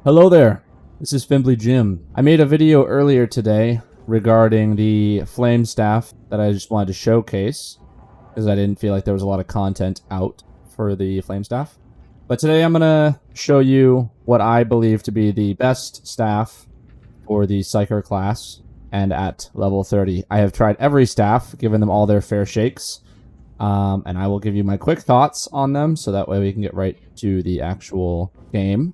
Hello there, this is Fimbly Jim. I made a video earlier today regarding the flame staff that I just wanted to showcase because I didn't feel like there was a lot of content out for the flame staff. But today I'm going to show you what I believe to be the best staff for the Psyker class and at level 30. I have tried every staff, given them all their fair shakes, and I will give you my quick thoughts on them so that way we can get right to the actual game.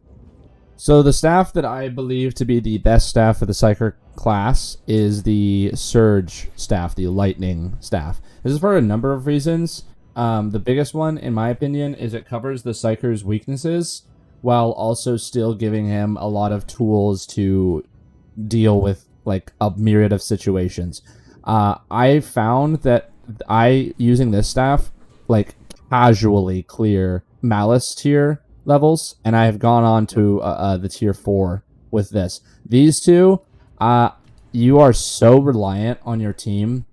So the staff that I believe to be the best staff for the Psyker class is the Surge staff, the Lightning staff. This is for a number of reasons. The biggest one, in my opinion, is it covers the Psyker's weaknesses while also still giving him a lot of tools to deal with like a myriad of situations. I found that using this staff, like casually clear malice tier levels, and I have gone on to the tier 4 with this. These two, you are so reliant on your team.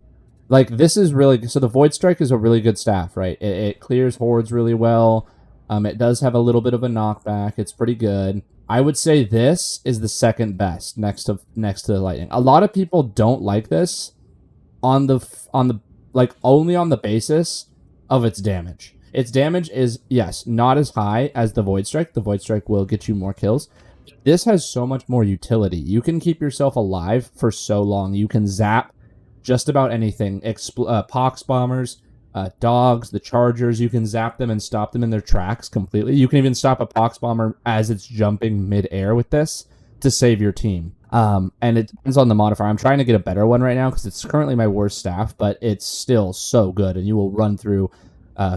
Like, this is really... So the Void Strike is a really good staff, right? It clears hordes really well. It does have a little bit of a knockback. It's pretty good. I would say this is the second best next to the Lightning. A lot of people don't like this on the like only on the basis of its damage. Its damage is, yes, not as high as the Void Strike. The Void Strike will get you more kills. This has so much more utility. You can keep yourself alive for so long. You can zap just about anything. Pox bombers, dogs, the chargers. You can zap them and stop them in their tracks completely. You can even stop a pox bomber as it's jumping mid-air with this to save your team. And it depends on the modifier. I'm trying to get a better one right now because it's currently my worst staff, but it's still so good, and you will run through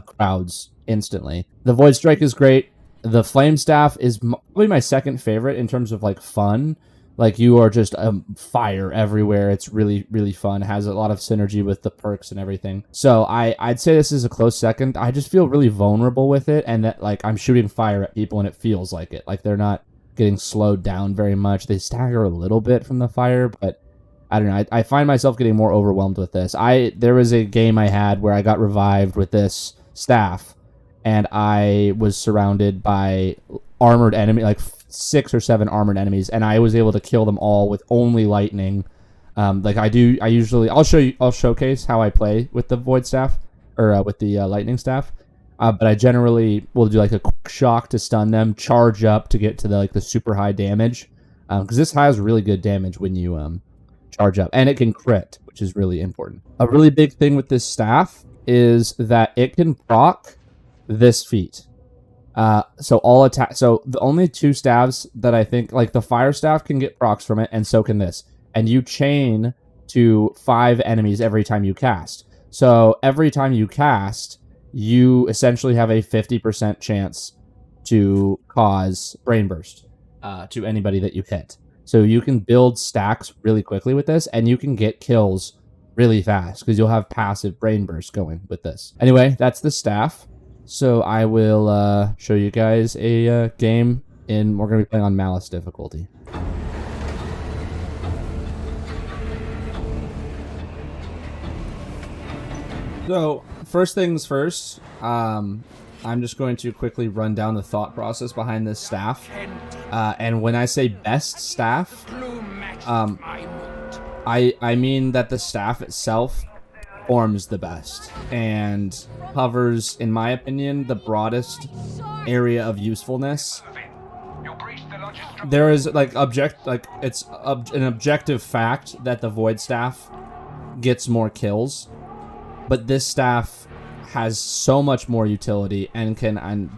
crowds instantly. The Void Strike is great. The Flame Staff is probably my second favorite in terms of like fun. Like, you are just fire everywhere. It's really, really fun. It has a lot of synergy with the perks and everything. So I'd say this is a close second. I just feel really vulnerable with it, and that like I'm shooting fire at people and it feels like it. Like, they're not getting slowed down very much. They stagger a little bit from the fire, but I don't know. I find myself getting more overwhelmed with this. There was a game I had where I got revived with this staff, and I was surrounded by armored enemy, like 6 or 7 armored enemies, and I was able to kill them all with only lightning. I'll showcase how I play with the Void Staff, or with the Lightning Staff. But I generally will do like a quick shock to stun them, charge up to get to the super high damage, because this has really good damage when you charge up, and it can crit, which is really important. A really big thing with this staff is that it can proc this feat. So all attack. So the only 2 staves that I think, like the fire staff can get procs from it, and so can this. And you chain to 5 enemies every time you cast. So every time you cast, you essentially have a 50% chance to cause brain burst to anybody that you hit. So you can build stacks really quickly with this, and you can get kills really fast because you'll have passive brain burst going with this. Anyway, that's the staff. So I will show you guys a game we're going to be playing on Malice difficulty. So first things first, I'm just going to quickly run down the thought process behind this staff. And when I say best staff, I mean that the staff itself forms the best and covers, in my opinion, the broadest area of usefulness. There is it's an objective fact that the Void Staff gets more kills, but this staff has so much more utility and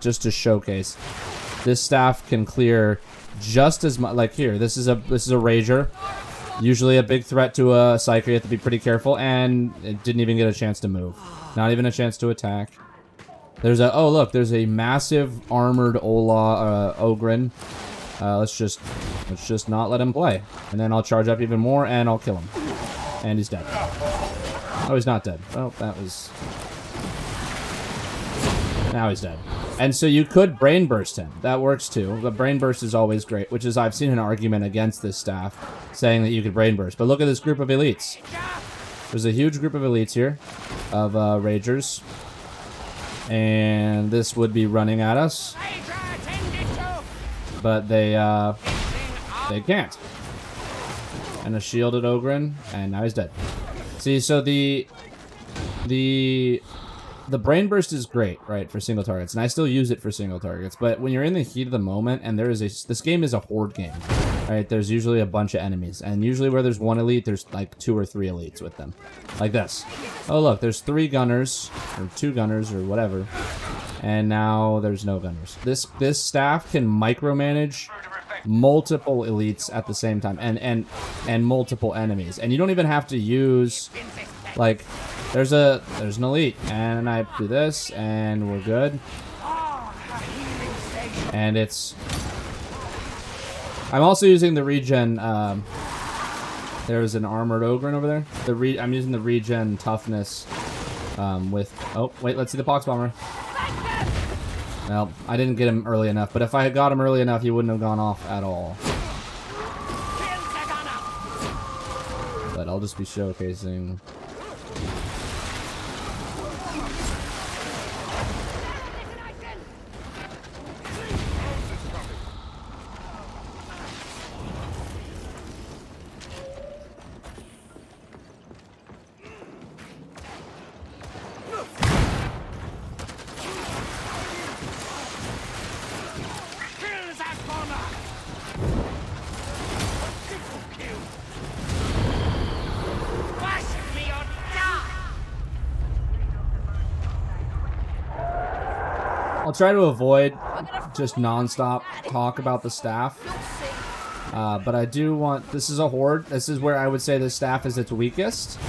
just to showcase, this staff can clear just as much. Like here, this is a Rager, usually a big threat to a Psyker. You have to be pretty careful, and it didn't even get a chance to move, not even a chance to attack. There's a massive armored Ogren. Let's just not let him play, and then I'll charge up even more and I'll kill him, and he's dead. Oh, he's not dead. Well, now he's dead. And so you could brain burst him. That works too. But brain burst is always great, which is, I've seen an argument against this staff saying that you could brain burst. But look at this group of elites. There's a huge group of elites here, of Ragers. And this would be running at us. but they can't. And a shielded Ogren, and now he's dead. See, so the brain burst is great, right, for single targets, and I still use it for single targets. But when you're in the heat of the moment, and this game is a horde game, right? There's usually a bunch of enemies, and usually where there's one elite, there's like 2 or 3 elites with them, like this. Oh look, there's 3 gunners or 2 gunners or whatever, and now there's no gunners. This staff can micromanage multiple elites at the same time, and multiple enemies, and you don't even have to use like. There's an elite, and I do this, and we're good. And I'm also using the regen. There's an armored Ogren over there. I'm using the regen toughness with. Oh wait, let's see the pox bomber. Well, I didn't get him early enough, but if I had got him early enough, he wouldn't have gone off at all. But I'll just be showcasing. I'll try to avoid just non-stop talk about the staff, but I do want. This is a horde. This is where I would say the staff is its weakest.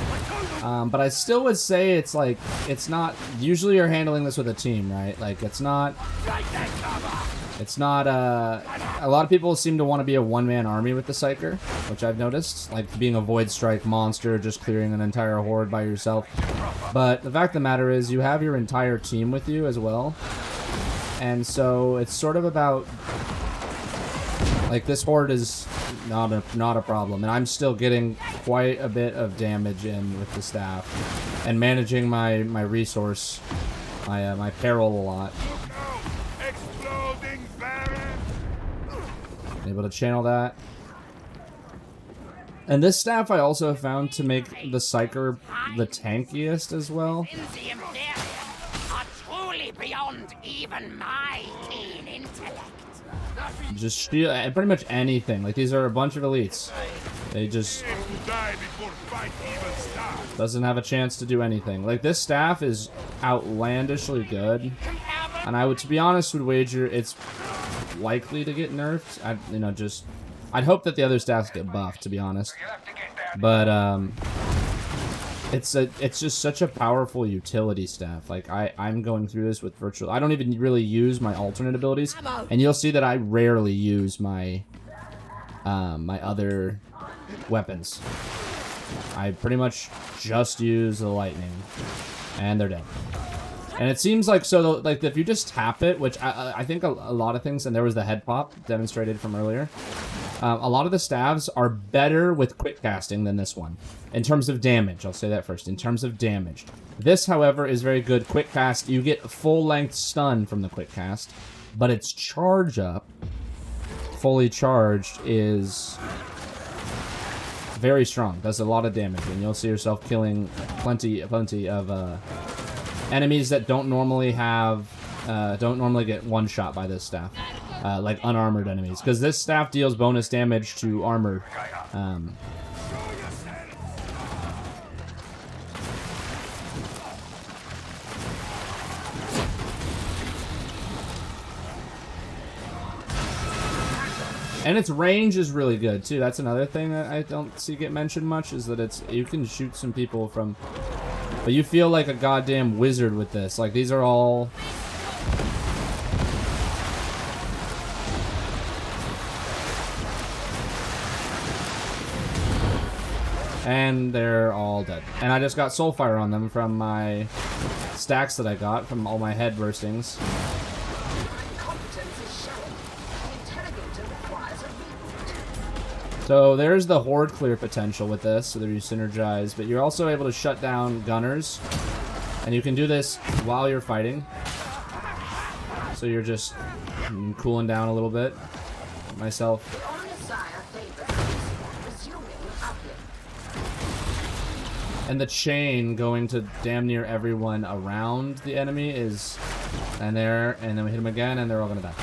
But I still would say it's like it's not. Usually, you're handling this with a team, right? Like it's not. It's not. A lot of people seem to want to be a one-man army with the Psyker, which I've noticed, like being a void strike monster, just clearing an entire horde by yourself. But the fact of the matter is, you have your entire team with you as well. And so it's sort of about like this horde is not a problem, and I'm still getting quite a bit of damage in with the staff and managing my resource, my peril a lot. Able to channel that. And this staff I also have found to make the Psyker the tankiest as well. Beyond even my keen intellect. Just steal pretty much anything. Like these are a bunch of elites. They just doesn't have a chance to do anything. Like this staff is outlandishly good, and I would, to be honest, would wager it's likely to get nerfed. I'd hope that the other staffs get buffed, to be honest. But it's just such a powerful utility staff. Like I'm going through this with virtual. I don't even really use my alternate abilities, and you'll see that I rarely use my my other weapons. I pretty much just use the lightning, and they're dead. And it seems like like if you just tap it, which I think a lot of things, and there was the head pop demonstrated from earlier. A lot of the staves are better with quick casting than this one. In terms of damage, I'll say that first. In terms of damage. This, however, is very good. Quick cast, you get full-length stun from the quick cast. But its charge up, fully charged, is very strong. Does a lot of damage. And you'll see yourself killing plenty of enemies that don't normally get one shot by this staff. Like unarmored enemies, because this staff deals bonus damage to armor. And its range is really good too. That's another thing that I don't see get mentioned much, is that you can shoot some people from, but you feel like a goddamn wizard with this. Like these are all. And they're all dead. And I just got Soulfire on them from my stacks that I got from all my head burstings. So there's the horde clear potential with this, so that you synergize, but you're also able to shut down gunners. And you can do this while you're fighting. So you're just cooling down a little bit. myself. And the chain going to damn near everyone around the enemy is... And there, and then we hit them again, and they're all gonna die.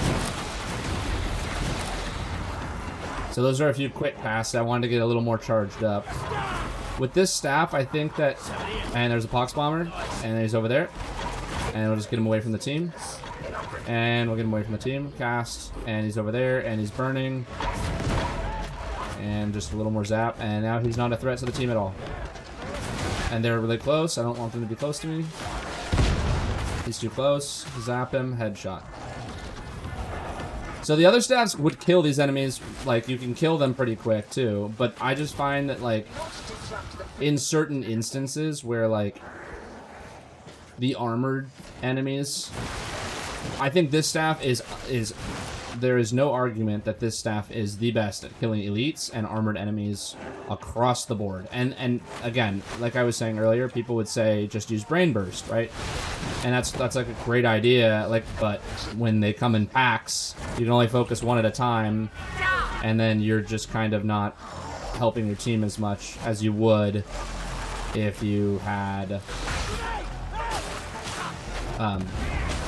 So those are a few quick passes. I wanted to get a little more charged up. With this staff, I think that... And there's a pox bomber, and he's over there. And we'll just get him away from the team. And we'll get him away from the team. Cast, and he's over there, and he's burning. And just a little more zap, and now he's not a threat to the team at all. And they're really close. I don't want them to be close to me. He's too close. Zap him. Headshot. So the other staffs would kill these enemies. Like, you can kill them pretty quick, too. But I just find that, like, in certain instances where, like, the armored enemies... I think this staff is... There is no argument that this staff is the best at killing elites and armored enemies across the board. And again, like I was saying earlier, people would say just use brain burst, right? And that's like a great idea. Like, but when they come in packs, you can only focus one at a time, and then you're just kind of not helping your team as much as you would if you had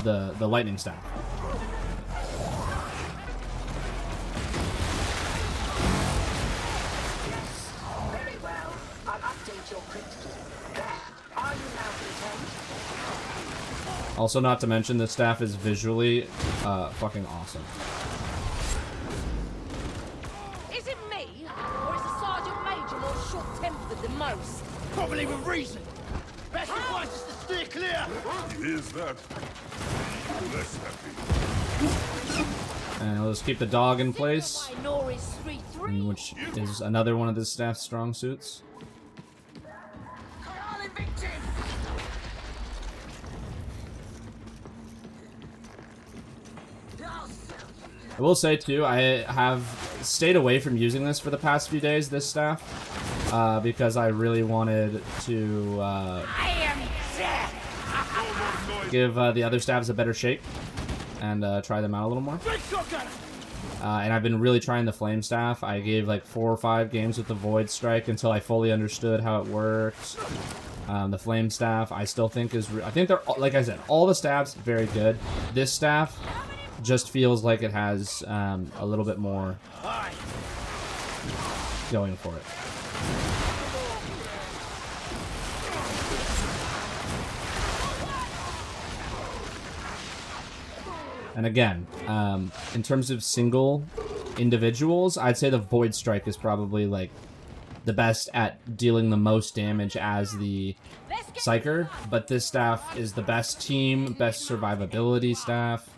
the lightning staff. Also, not to mention, this staff is visually fucking awesome. Is it me, or is the Sergeant Major more short-tempered than most? Probably with reason. Best advice is to steer clear. Is that less happy? And let's keep the dog in place, Norris 3-3. which is another one of this staff's strong suits. I will say, too, I have stayed away from using this for the past few days, this staff, because I really wanted to give the other staffs a better shape and try them out a little more. And I've been really trying the flame staff. I gave like 4 or 5 games with the void strike until I fully understood how it works. The flame staff, I still think is... I think they're, like I said, all the staffs very good. This staff just feels like it has a little bit more going for it. And again, in terms of single individuals, I'd say the Void Strike is probably like the best at dealing the most damage as the Psyker, but this staff is the best team, best survivability staff,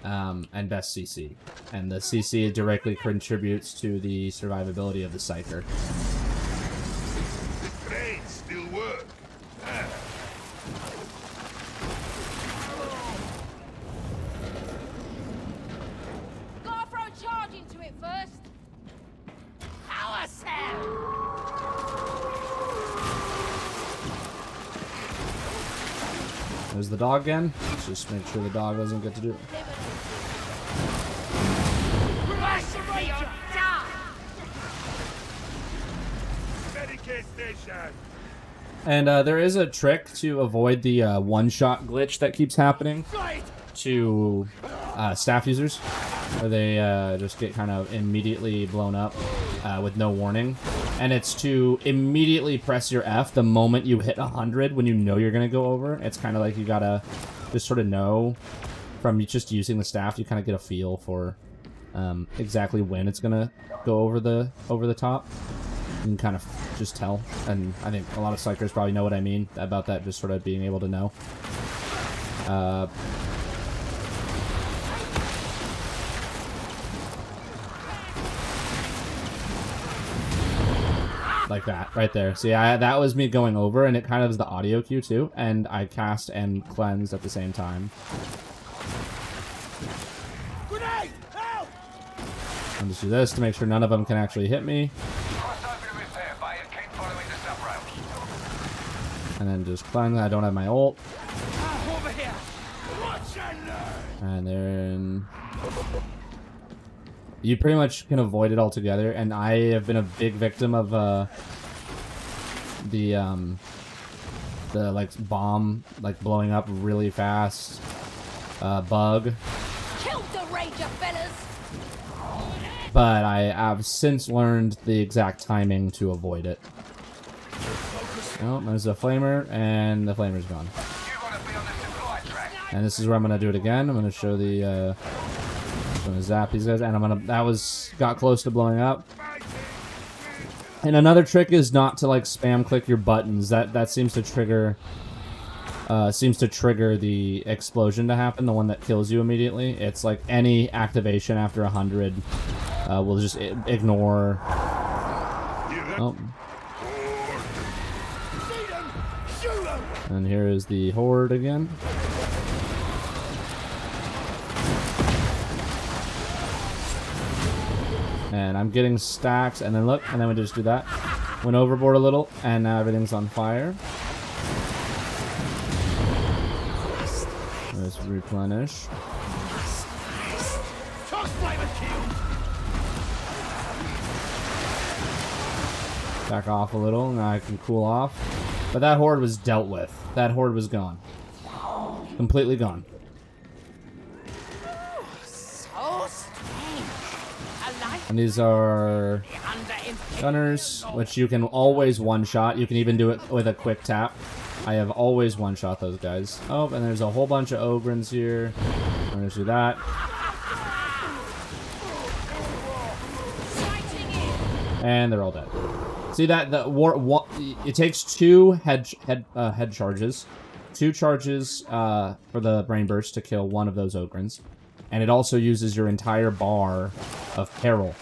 and best CC. And the CC directly contributes to the survivability of the Psyker. The cranes still work. Gotta throw a charge into it first. Power cell! There's the dog again. Let's just make sure the dog doesn't get to do it. Medicare station. And there is a trick to avoid the one-shot glitch that keeps happening to staff users, where they just get kind of immediately blown up with no warning. And it's to immediately press your F the moment you hit 100 when you know you're going to go over. It's kind of like you gotta just sort of know from just using the staff. You kind of get a feel for exactly when it's going to go over the top. You can kind of just tell. And I think a lot of Psychers probably know what I mean about that, just sort of being able to know. Like that, right there. See, that was me going over, and it kind of is the audio cue, too. And I cast and cleansed at the same time. Grenade! Help! I'll just do this to make sure none of them can actually hit me. And then just cleanse. I don't have my ult. Over here! Watch and learn! And then... you pretty much can avoid it altogether. And I have been a big victim of the like bomb like blowing up really fast bug. Killed the rager, fellas! But I have since learned the exact timing to avoid it. Oh, there's a flamer, and the flamer's gone. And this is where I'm gonna do it again. I'm gonna show the I'm gonna zap these guys, and I'm gonna got close to blowing up. And another trick is not to like spam click your buttons. That seems to trigger the explosion to happen, the one that kills you immediately. It's like any activation after 100 will just ignore. Oh. And here is the Horde again. And I'm getting stacks, and then look, and then we just do that. Went overboard a little, and now everything's on fire. Let's replenish. Back off a little, now I can cool off. But that Horde was dealt with. That Horde was gone. Completely gone. So strange. And these are gunners, which you can always one-shot. You can even do it with a quick tap. I have always one-shot those guys. Oh, and there's a whole bunch of Ogrins here. I'm gonna do that. And they're all dead. See that it takes two head charges, 2 charges for the brain burst to kill one of those Ogrins, and it also uses your entire bar of peril.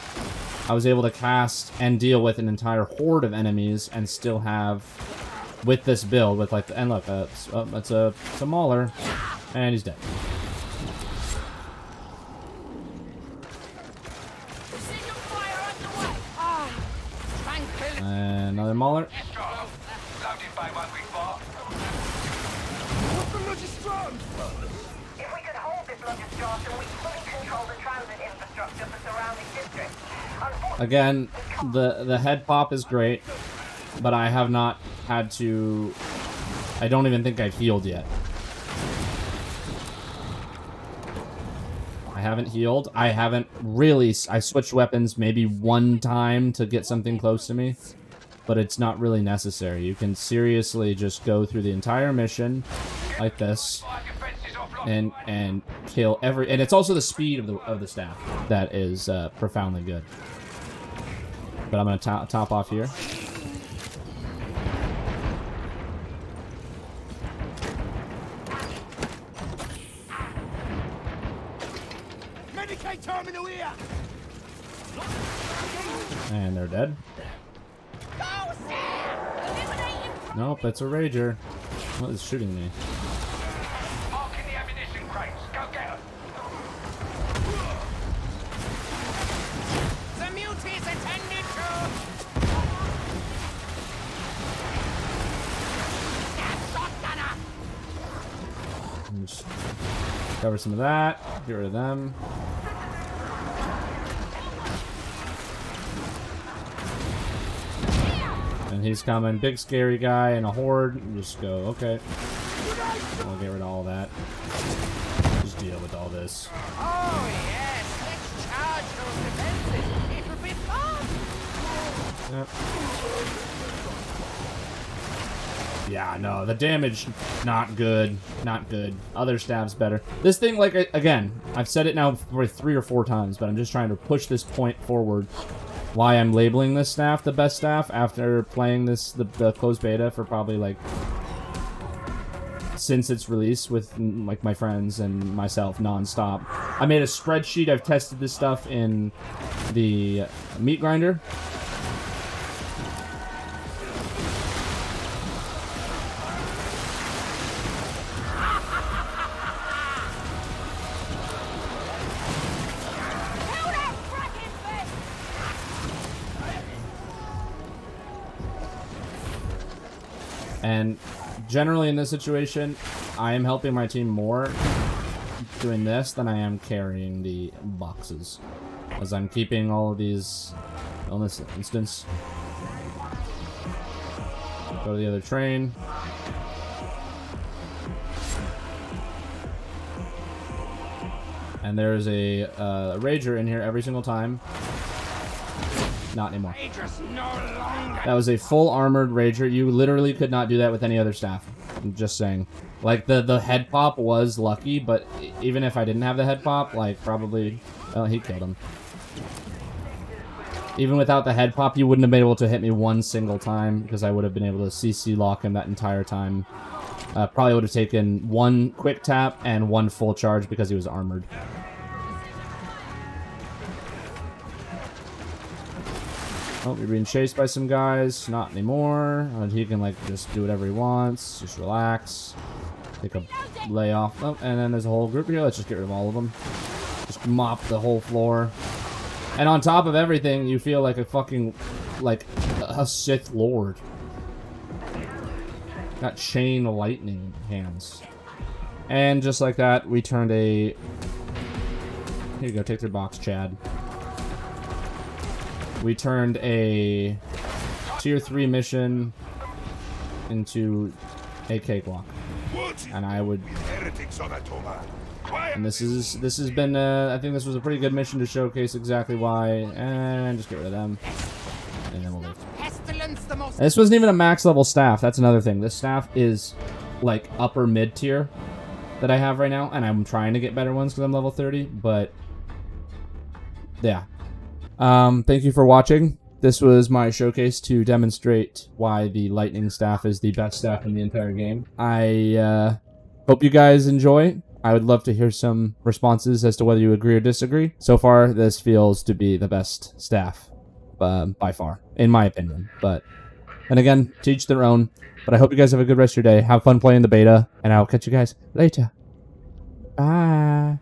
I was able to cast and deal with an entire horde of enemies and still have, with this build, with like, and look, it's a Mauler, and he's dead. And another Mauler. Again, the head pop is great, but I have not had to. I don't even think I've healed yet. I haven't healed. I haven't really. I switched weapons maybe one time to get something close to me, but it's not really necessary. You can seriously just go through the entire mission like this and kill every. And it's also the speed of the staff that is profoundly good. But I'm gonna top off here. And they're dead. Nope, it's a rager. What is shooting me? Marking the ammunition crates. Go get them. The muties attended to. Just cover some of that. Get rid of them. And he's coming. Big scary guy and a horde. Just go, okay. We'll get rid of all that. Just deal with all this. Oh, yes. Let's charge those defenses. It'll be fun. Yep. Yeah, no, the damage, not good. Not good. Other staffs better. This thing, like, again, I've said it now for 3 or 4 times, but I'm just trying to push this point forward. Why I'm labeling this staff the best staff after playing this, the closed beta for probably, like, since its release with, like, my friends and myself non-stop. I made a spreadsheet. I've tested this stuff in the meat grinder. And generally in this situation, I am helping my team more doing this than I am carrying the boxes. as I'm keeping all of these on this instance. Go to the other train. And there's a Rager in here every single time. Not anymore. That was a full armored Rager. You literally could not do that with any other staff. I'm just saying. Like, the head pop was lucky, but even if I didn't have the head pop, like, probably... Oh, he killed him. Even without the head pop, you wouldn't have been able to hit me one single time, because I would have been able to CC lock him that entire time. Probably would have taken one quick tap and one full charge because he was armored. Oh, you're being chased by some guys. Not anymore. He can, like, just do whatever he wants. Just relax. Take a lay off. Oh, and then there's a whole group here. Let's just get rid of all of them. Just mop the whole floor. And on top of everything, you feel like a fucking, like, a Sith Lord. Got chain lightning hands. And just like that, we turned a... Here you go, take their box, Chad. We turned a tier 3 mission into a cakewalk. And I would... And this has been, I think this was a pretty good mission to showcase exactly why. And just get rid of them. And then we'll leave. And this wasn't even a max level staff. That's another thing. This staff is like upper mid tier that I have right now. And I'm trying to get better ones because I'm level 30. But yeah. Thank you for watching. This was my showcase to demonstrate why the lightning staff is the best staff in the entire game. I hope you guys enjoy. I would love to hear some responses as to whether you agree or disagree. So far, this feels to be the best staff by far, in my opinion. But, and again, to each their own. But I hope you guys have a good rest of your day. Have fun playing the beta, and I'll catch you guys later. Bye.